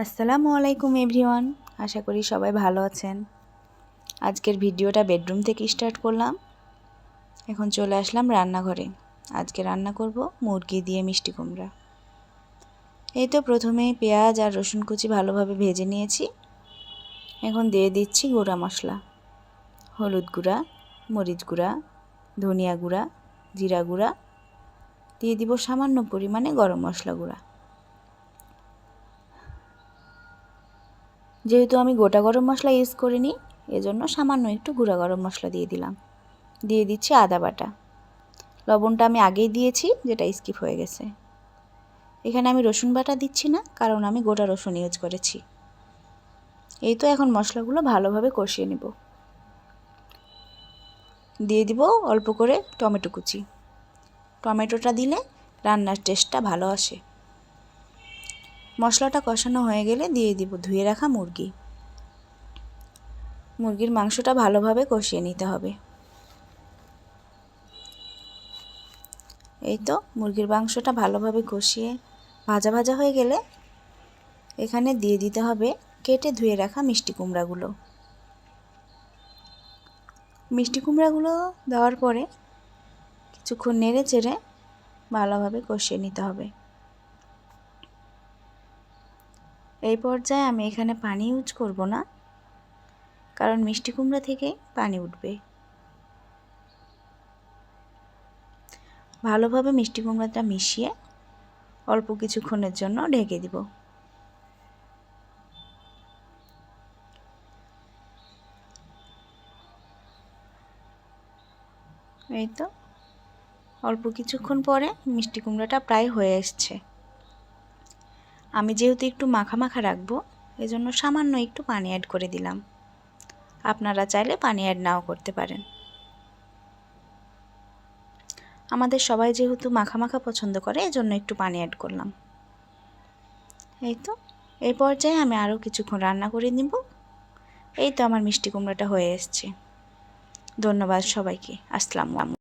আসসালামু আলাইকুম এভরিওয়ান, আশা করি সবাই ভালো আছেন। আজকের ভিডিওটা বেডরুম থেকে স্টার্ট করলাম। এখন চলে আসলাম রান্নাঘরে। আজকে রান্না করব মুরগি দিয়ে মিষ্টি কুমড়া। এই তো প্রথমে পেঁয়াজ আর রসুন কুচি ভালোভাবে ভেজে নিয়েছি। এখন দিয়ে দিচ্ছি গুঁড়া মশলা, হলুদ গুঁড়া, মরিচ গুঁড়া, ধনিয়া গুঁড়া, জিরা গুঁড়া, দিয়ে দিব সামান্য পরিমাণে গরম মশলা গুঁড়া। যেহেতু আমি গোটা গরম মশলা ইউজ করিনি, এজন্য সামান্য একটু গুঁড়া গরম মশলা দিয়ে দিলাম। দিয়ে দিচ্ছি আদা বাটা। লবণটা আমি আগেই দিয়েছি, যেটা স্কিপ হয়ে গেছে। এখানে আমি রসুন বাটা দিচ্ছি না, কারণ আমি গোটা রসুন ইউজ করেছি। এই তো এখন মশলাগুলো ভালোভাবে কষিয়ে নেব। দিয়ে দিব অল্প করে টমেটো কুচি। টমেটোটা দিলে রান্নার টেস্টটা ভালো আসে। মশলাটা কষানো হয়ে গেলে দিয়ে দিব ধুয়ে রাখা মুরগি। মুরগির মাংসটা ভালোভাবে কষিয়ে নিতে হবে। এই তো মুরগির মাংসটা ভালোভাবে কষিয়ে ভাজা ভাজা হয়ে গেলে এখানে দিয়ে দিতে হবে কেটে ধুয়ে রাখা মিষ্টি কুমড়াগুলো। মিষ্টি কুমড়াগুলো দেওয়ার পরে কিছুক্ষণ নেড়ে চেড়ে ভালোভাবে কষিয়ে নিতে হবে। এই পর্যায়ে আমি এখানে পানি ইউজ করব না, কারণ মিষ্টি কুমড়া থেকে পানি উঠবে। ভালোভাবে মিষ্টি কুমড়াটা মিশিয়ে অল্প কিছুক্ষণের জন্য ঢেকে দিব। এই তো অল্প কিছুক্ষণ পরে মিষ্টি কুমড়াটা প্রায় হয়ে এসছে। আমি যেহেতু একটু মাখা মাখা রাখবো, এজন্য সামান্য একটু পানি অ্যাড করে দিলাম। আপনারা চাইলে পানি অ্যাড নাও করতে পারেন। আমাদের সবাই যেহেতু মাখা মাখা পছন্দ করে, এজন্য একটু পানি অ্যাড করলাম। এই তো এই পর্যায়ে আমি আরও কিছুক্ষণ রান্না করে নিব। এই তো আমার মিষ্টি কুমড়াটা হয়ে এসছে। ধন্যবাদ সবাইকে। আসসালামু আলাইকুম।